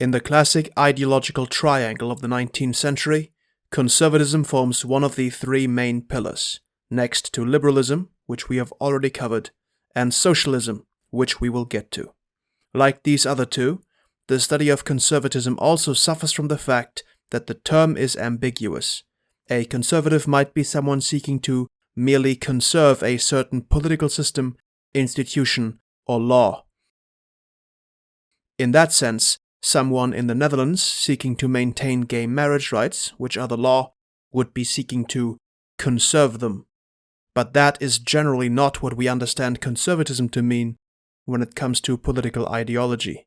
In the classic ideological triangle of the 19th century, conservatism forms one of the three main pillars, next to liberalism, which we have already covered, and socialism, which we will get to. Like these other two, the study of conservatism also suffers from the fact that the term is ambiguous. A conservative might be someone seeking to merely conserve a certain political system, institution, or law. In that sense, someone in the Netherlands seeking to maintain gay marriage rights, which are the law, would be seeking to conserve them. But that is generally not what we understand conservatism to mean when it comes to political ideology.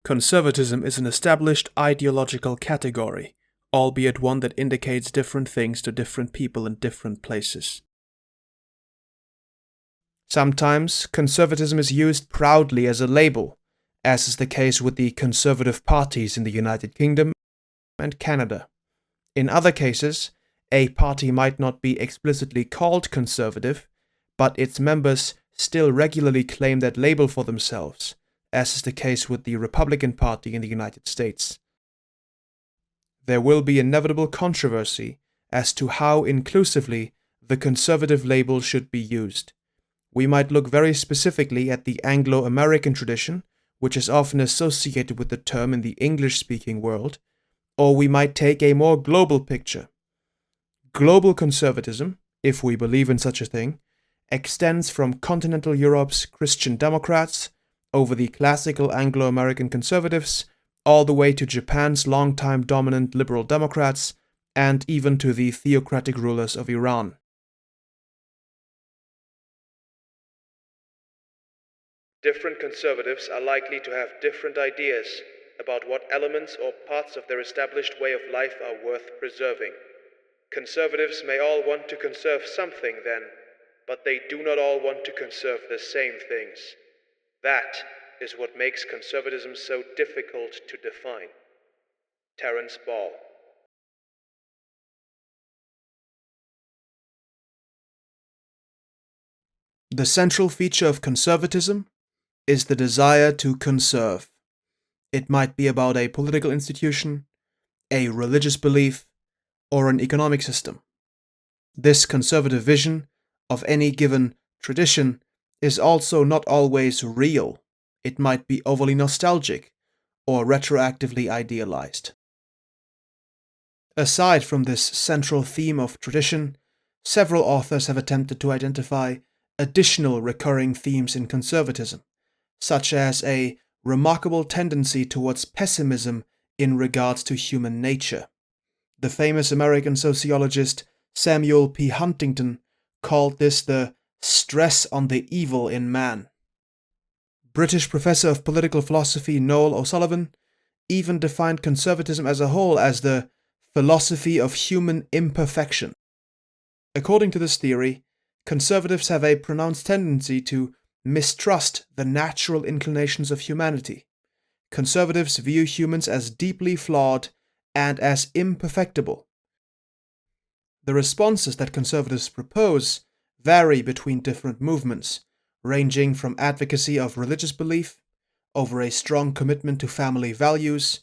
Conservatism is an established ideological category, albeit one that indicates different things to different people in different places. Sometimes conservatism is used proudly as a label, as is the case with the conservative parties in the United Kingdom and Canada. In other cases, a party might not be explicitly called conservative, but its members still regularly claim that label for themselves, as is the case with the Republican Party in the United States. There will be inevitable controversy as to how inclusively the conservative label should be used. We might look very specifically at the Anglo-American tradition, which is often associated with the term in the English-speaking world, or we might take a more global picture. Global conservatism, if we believe in such a thing, extends from continental Europe's Christian Democrats over the classical Anglo-American conservatives, all the way to Japan's longtime dominant liberal Democrats, and even to the theocratic rulers of Iran. Different conservatives are likely to have different ideas about what elements or parts of their established way of life are worth preserving. Conservatives may all want to conserve something then, but they do not all want to conserve the same things. That is what makes conservatism so difficult to define. Terence Ball. The central feature of conservatism is the desire to conserve. It might be about a political institution, a religious belief, or an economic system. This conservative vision of any given tradition is also not always real. It might be overly nostalgic or retroactively idealized. Aside from this central theme of tradition, several authors have attempted to identify additional recurring themes in conservatism, such as a remarkable tendency towards pessimism in regards to human nature. The famous American sociologist Samuel P. Huntington called this the stress on the evil in man. British professor of political philosophy Noel O'Sullivan even defined conservatism as a whole as the philosophy of human imperfection. According to this theory, conservatives have a pronounced tendency to mistrust the natural inclinations of humanity. Conservatives view humans as deeply flawed and as imperfectible. The responses that conservatives propose vary between different movements, ranging from advocacy of religious belief, over a strong commitment to family values,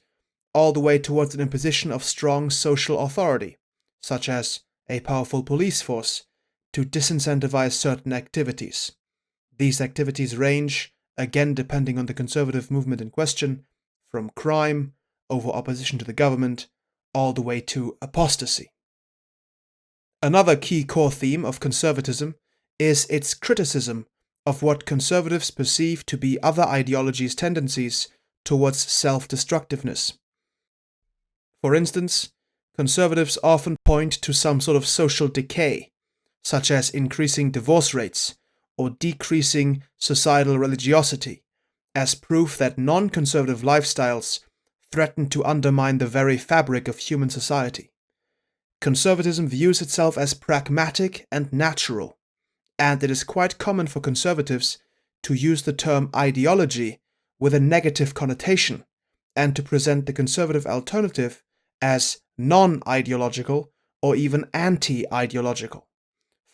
all the way towards an imposition of strong social authority, such as a powerful police force, to disincentivize certain activities. These activities range, again depending on the conservative movement in question, from crime, over opposition to the government, all the way to apostasy. Another key core theme of conservatism is its criticism of what conservatives perceive to be other ideologies' tendencies towards self-destructiveness. For instance, conservatives often point to some sort of social decay, such as increasing divorce rates or decreasing societal religiosity, as proof that non-conservative lifestyles threaten to undermine the very fabric of human society. Conservatism views itself as pragmatic and natural, and it is quite common for conservatives to use the term ideology with a negative connotation, and to present the conservative alternative as non-ideological or even anti-ideological.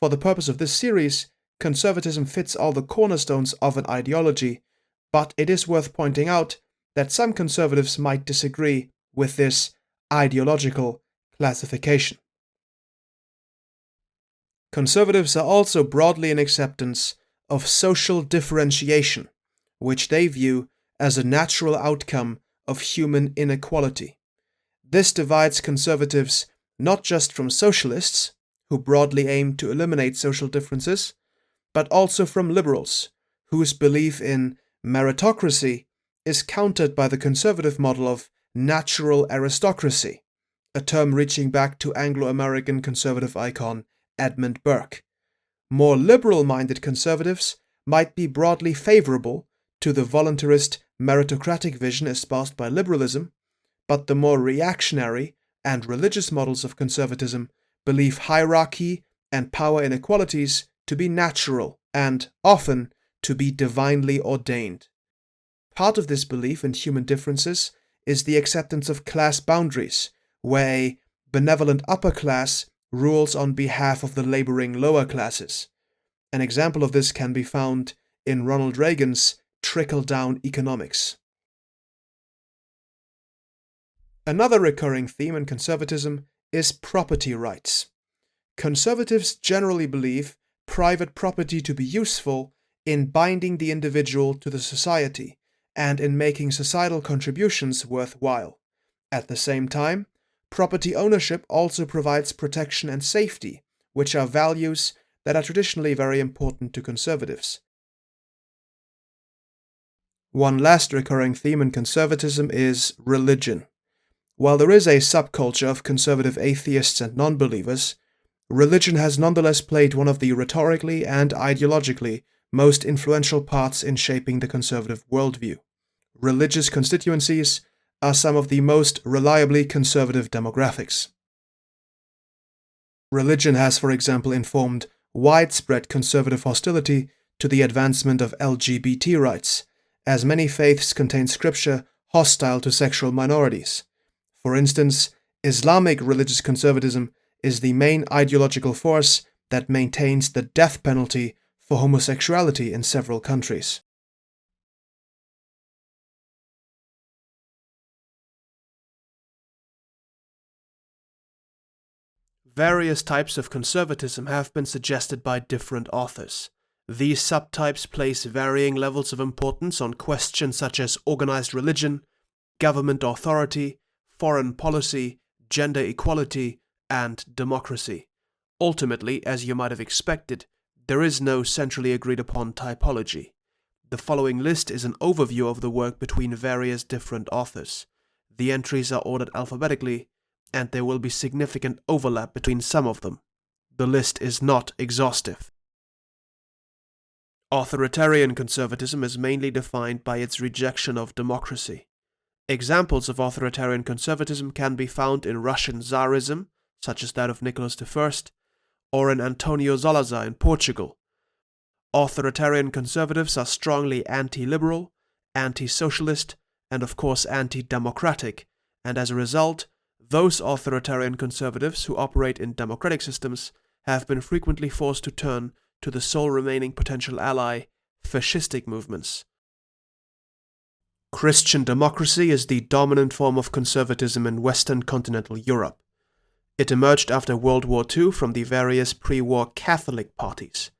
For the purpose of this series, conservatism fits all the cornerstones of an ideology, but it is worth pointing out that some conservatives might disagree with this ideological classification. Conservatives are also broadly in acceptance of social differentiation, which they view as a natural outcome of human inequality. This divides conservatives not just from socialists, who broadly aim to eliminate social differences, but also from liberals, whose belief in meritocracy is countered by the conservative model of natural aristocracy, a term reaching back to Anglo-American conservative icon Edmund Burke. More liberal-minded conservatives might be broadly favorable to the voluntarist meritocratic vision espoused by liberalism, but the more reactionary and religious models of conservatism believe hierarchy and power inequalities to be natural and, often, to be divinely ordained. Part of this belief in human differences is the acceptance of class boundaries, where a benevolent upper class rules on behalf of the laboring lower classes. An example of this can be found in Ronald Reagan's trickle-down economics. Another recurring theme in conservatism is property rights. Conservatives generally believe private property to be useful in binding the individual to the society and in making societal contributions worthwhile. At the same time, property ownership also provides protection and safety, which are values that are traditionally very important to conservatives. One last recurring theme in conservatism is religion. While there is a subculture of conservative atheists and non-believers, religion has nonetheless played one of the rhetorically and ideologically most influential parts in shaping the conservative worldview. Religious constituencies are some of the most reliably conservative demographics. Religion has, for example, informed widespread conservative hostility to the advancement of LGBT rights, as many faiths contain scripture hostile to sexual minorities. For instance, Islamic religious conservatism is the main ideological force that maintains the death penalty for homosexuality in several countries. Various types of conservatism have been suggested by different authors. These subtypes place varying levels of importance on questions such as organized religion, government authority, foreign policy, gender equality, and democracy. Ultimately, as you might have expected, there is no centrally agreed upon typology. The following list is an overview of the work between various different authors. The entries are ordered alphabetically, and there will be significant overlap between some of them. The list is not exhaustive. Authoritarian conservatism is mainly defined by its rejection of democracy. Examples of authoritarian conservatism can be found in Russian Tsarism, such as that of Nicholas I, or in Antonio Salazar in Portugal. Authoritarian conservatives are strongly anti-liberal, anti-socialist, and of course anti-democratic, and as a result, those authoritarian conservatives who operate in democratic systems have been frequently forced to turn to the sole remaining potential ally, fascistic movements. Christian democracy is the dominant form of conservatism in Western continental Europe. It emerged after World War II from the various pre-war Catholic parties.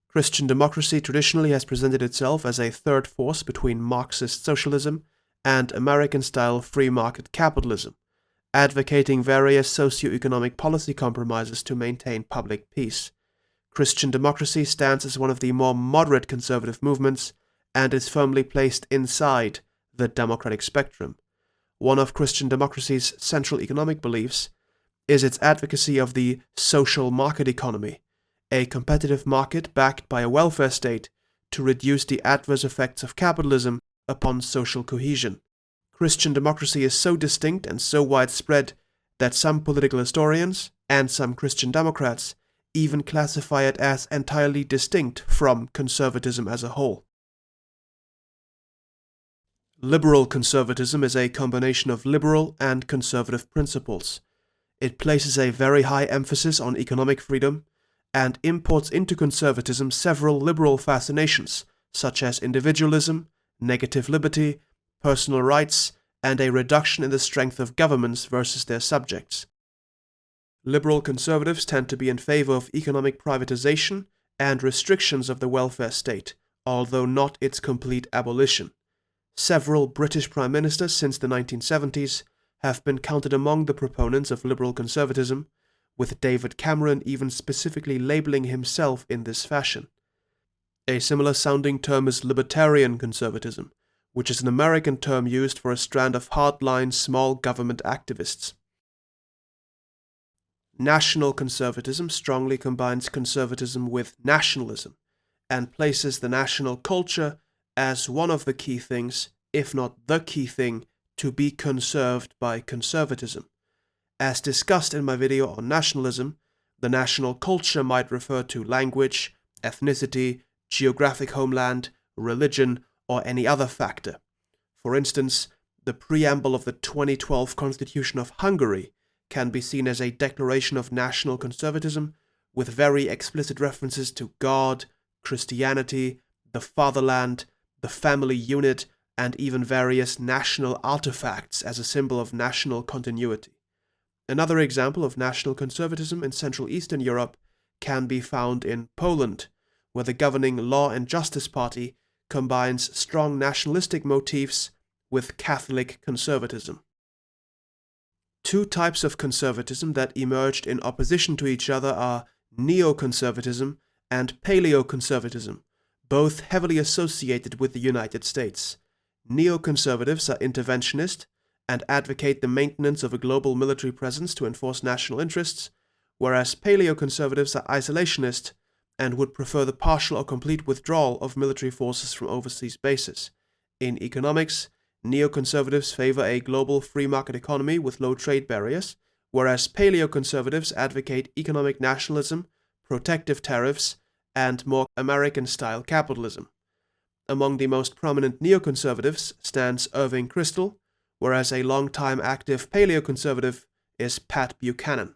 Christian democracy traditionally has presented itself as a third force between Marxist socialism and American-style free market capitalism, advocating various socio-economic policy compromises to maintain public peace. Christian democracy stands as one of the more moderate conservative movements and is firmly placed inside the democratic spectrum. One of Christian democracy's central economic beliefs is its advocacy of the social market economy, a competitive market backed by a welfare state to reduce the adverse effects of capitalism upon social cohesion. Christian democracy is so distinct and so widespread that some political historians and some Christian Democrats even classify it as entirely distinct from conservatism as a whole. Liberal conservatism is a combination of liberal and conservative principles. It places a very high emphasis on economic freedom and imports into conservatism several liberal fascinations, such as individualism, negative liberty, personal rights, and a reduction in the strength of governments versus their subjects. Liberal conservatives tend to be in favor of economic privatization and restrictions of the welfare state, although not its complete abolition. Several British prime ministers since the 1970s have been counted among the proponents of liberal conservatism, with David Cameron even specifically labeling himself in this fashion. A similar sounding term is libertarian conservatism, which is an American term used for a strand of hardline small government activists. National conservatism strongly combines conservatism with nationalism, and places the national culture as one of the key things, if not the key thing, to be conserved by conservatism. As discussed in my video on nationalism, the national culture might refer to language, ethnicity, geographic homeland, religion, or any other factor. For instance, the preamble of the 2012 Constitution of Hungary can be seen as a declaration of national conservatism, with very explicit references to God, Christianity, the fatherland, the family unit, and even various national artifacts as a symbol of national continuity. Another example of national conservatism in Central Eastern Europe can be found in Poland, where the governing Law and Justice Party combines strong nationalistic motifs with Catholic conservatism. Two types of conservatism that emerged in opposition to each other are neoconservatism and paleoconservatism, both heavily associated with the United States. Neoconservatives are interventionist and advocate the maintenance of a global military presence to enforce national interests, whereas paleoconservatives are isolationist and would prefer the partial or complete withdrawal of military forces from overseas bases. In economics, neoconservatives favor a global free market economy with low trade barriers, whereas paleoconservatives advocate economic nationalism, protective tariffs, and more American-style capitalism. Among the most prominent neoconservatives stands Irving Kristol, whereas a long-time active paleoconservative is Pat Buchanan.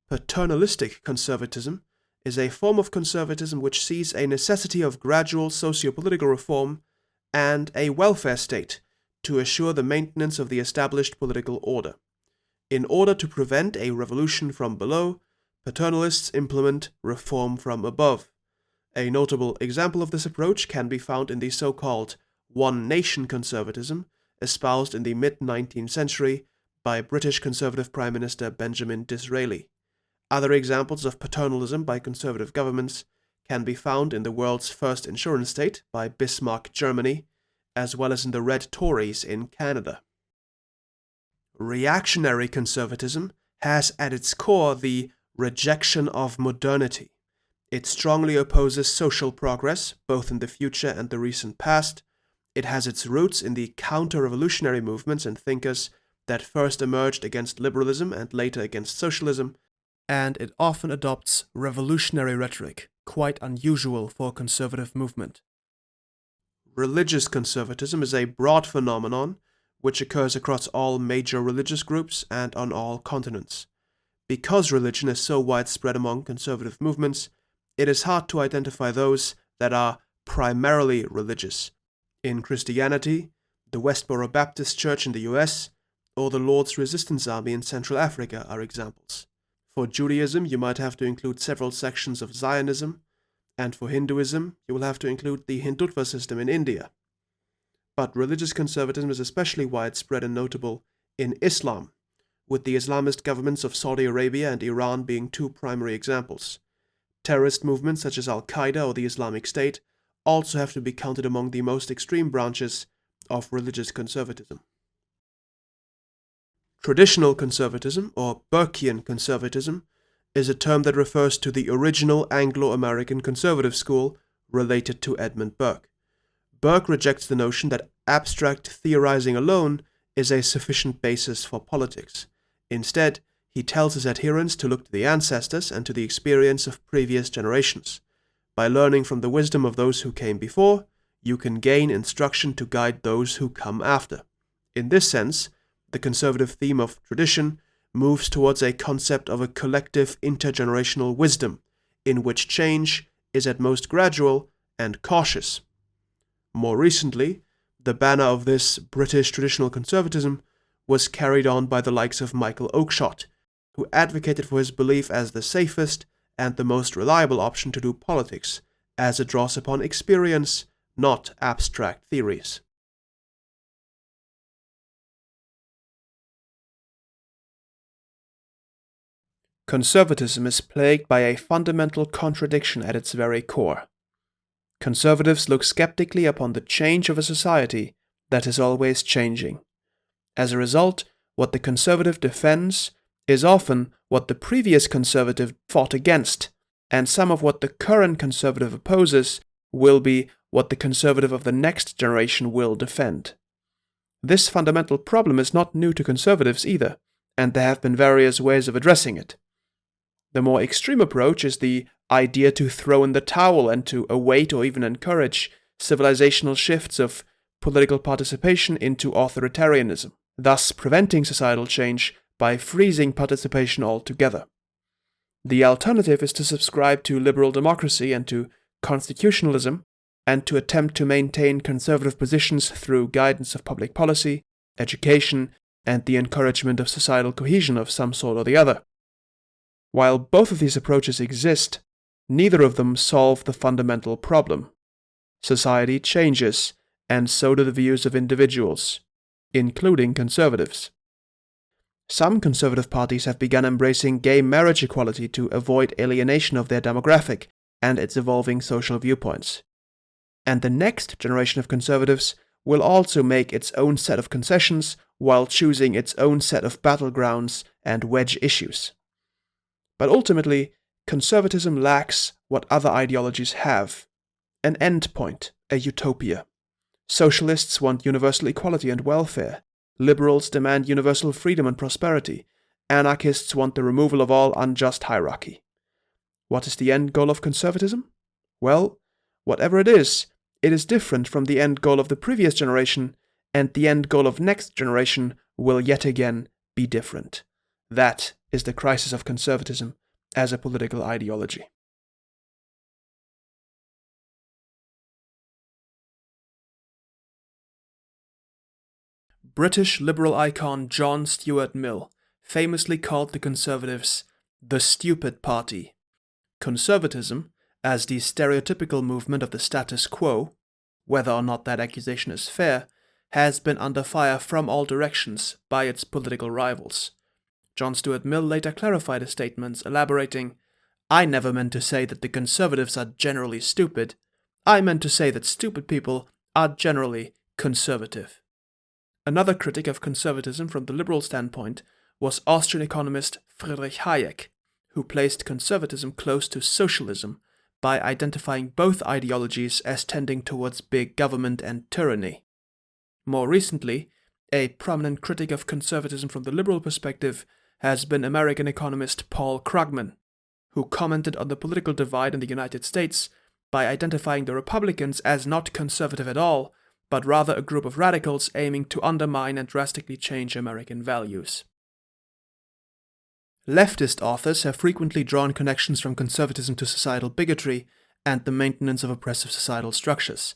Paternalistic conservatism is a form of conservatism which sees a necessity of gradual socio-political reform and a welfare state to assure the maintenance of the established political order. In order to prevent a revolution from below, paternalists implement reform from above. A notable example of this approach can be found in the so-called one-nation conservatism espoused in the mid-19th century by British Conservative Prime Minister Benjamin Disraeli. Other examples of paternalism by conservative governments can be found in the world's first insurance state by Bismarck, Germany, as well as in the Red Tories in Canada. Reactionary conservatism has at its core the rejection of modernity. It strongly opposes social progress, both in the future and the recent past. It has its roots in the counter-revolutionary movements and thinkers that first emerged against liberalism and later against socialism, and it often adopts revolutionary rhetoric, quite unusual for a conservative movement. Religious conservatism is a broad phenomenon which occurs across all major religious groups and on all continents. Because religion is so widespread among conservative movements, it is hard to identify those that are primarily religious. In Christianity, the Westboro Baptist Church in the US, or the Lord's Resistance Army in Central Africa are examples. For Judaism, you might have to include several sections of Zionism, and for Hinduism, you will have to include the Hindutva system in India. But religious conservatism is especially widespread and notable in Islam, with the Islamist governments of Saudi Arabia and Iran being two primary examples. Terrorist movements such as Al-Qaeda or the Islamic State also have to be counted among the most extreme branches of religious conservatism. Traditional conservatism, or Burkean conservatism, is a term that refers to the original Anglo-American conservative school related to Edmund Burke. Burke rejects the notion that abstract theorizing alone is a sufficient basis for politics. Instead, he tells his adherents to look to the ancestors and to the experience of previous generations. By learning from the wisdom of those who came before, you can gain instruction to guide those who come after. In this sense, the conservative theme of tradition moves towards a concept of a collective intergenerational wisdom, in which change is at most gradual and cautious. More recently, the banner of this British traditional conservatism was carried on by the likes of Michael Oakeshott, who advocated for his belief as the safest and the most reliable option to do politics, as it draws upon experience, not abstract theories. Conservatism is plagued by a fundamental contradiction at its very core. Conservatives look skeptically upon the change of a society that is always changing. As a result, what the conservative defends is often what the previous conservative fought against, and some of what the current conservative opposes will be what the conservative of the next generation will defend. This fundamental problem is not new to conservatives either, and there have been various ways of addressing it. The more extreme approach is the idea to throw in the towel and to await or even encourage civilizational shifts of political participation into authoritarianism, thus preventing societal change by freezing participation altogether. The alternative is to subscribe to liberal democracy and to constitutionalism, and to attempt to maintain conservative positions through guidance of public policy, education, and the encouragement of societal cohesion of some sort or the other. While both of these approaches exist, neither of them solve the fundamental problem. Society changes, and so do the views of individuals, including conservatives. Some conservative parties have begun embracing gay marriage equality to avoid alienation of their demographic and its evolving social viewpoints. And the next generation of conservatives will also make its own set of concessions while choosing its own set of battlegrounds and wedge issues. But ultimately, conservatism lacks what other ideologies have: an endpoint, a utopia. Socialists want universal equality and welfare. Liberals demand universal freedom and prosperity. Anarchists want the removal of all unjust hierarchy. What is the end goal of conservatism? Well, whatever it is different from the end goal of the previous generation, and the end goal of next generation will yet again be different. That is the crisis of conservatism as a political ideology. British liberal icon John Stuart Mill famously called the Conservatives the stupid party. Conservatism, as the stereotypical movement of the status quo, whether or not that accusation is fair, has been under fire from all directions by its political rivals. John Stuart Mill later clarified his statements, elaborating, "I never meant to say that the Conservatives are generally stupid. I meant to say that stupid people are generally conservative." Another critic of conservatism from the liberal standpoint was Austrian economist Friedrich Hayek, who placed conservatism close to socialism by identifying both ideologies as tending towards big government and tyranny. More recently, a prominent critic of conservatism from the liberal perspective has been American economist Paul Krugman, who commented on the political divide in the United States by identifying the Republicans as not conservative at all, but rather a group of radicals aiming to undermine and drastically change American values. Leftist authors have frequently drawn connections from conservatism to societal bigotry and the maintenance of oppressive societal structures.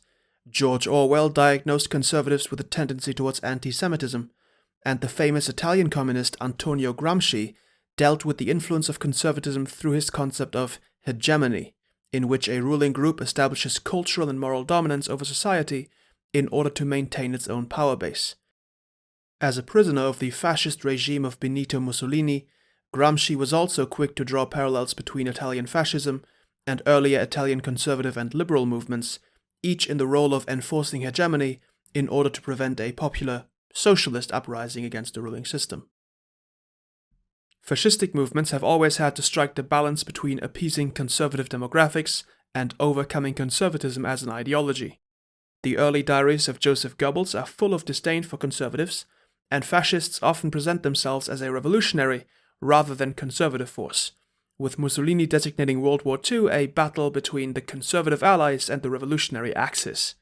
George Orwell diagnosed conservatives with a tendency towards anti-Semitism, and the famous Italian communist Antonio Gramsci dealt with the influence of conservatism through his concept of hegemony, in which a ruling group establishes cultural and moral dominance over society in order to maintain its own power base. As a prisoner of the fascist regime of Benito Mussolini, Gramsci was also quick to draw parallels between Italian fascism and earlier Italian conservative and liberal movements, each in the role of enforcing hegemony in order to prevent a popular socialist uprising against the ruling system. Fascistic movements have always had to strike the balance between appeasing conservative demographics and overcoming conservatism as an ideology. The early diaries of Joseph Goebbels are full of disdain for conservatives, and fascists often present themselves as a revolutionary rather than conservative force, with Mussolini designating World War II a battle between the conservative allies and the revolutionary Axis.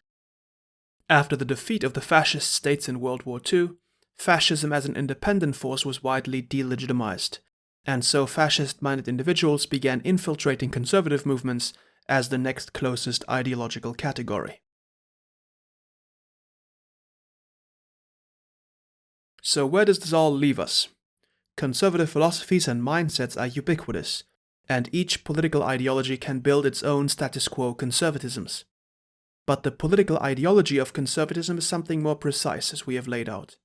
After the defeat of the fascist states in World War II, fascism as an independent force was widely delegitimized, and so fascist-minded individuals began infiltrating conservative movements as the next closest ideological category. So where does this all leave us? Conservative philosophies and mindsets are ubiquitous, and each political ideology can build its own status quo conservatisms. But the political ideology of conservatism is something more precise, as we have laid out.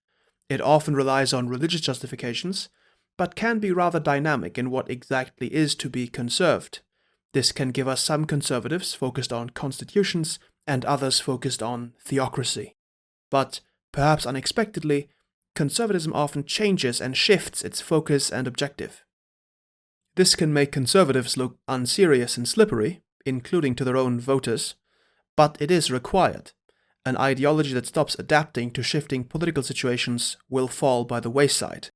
It often relies on religious justifications, but can be rather dynamic in what exactly is to be conserved. This can give us some conservatives focused on constitutions and others focused on theocracy. But, perhaps unexpectedly, conservatism often changes and shifts its focus and objective. This can make conservatives look unserious and slippery, including to their own voters, but it is required. An ideology that stops adapting to shifting political situations will fall by the wayside.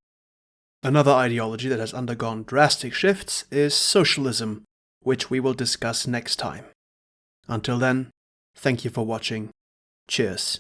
Another ideology that has undergone drastic shifts is socialism, which we will discuss next time. Until then, thank you for watching. Cheers.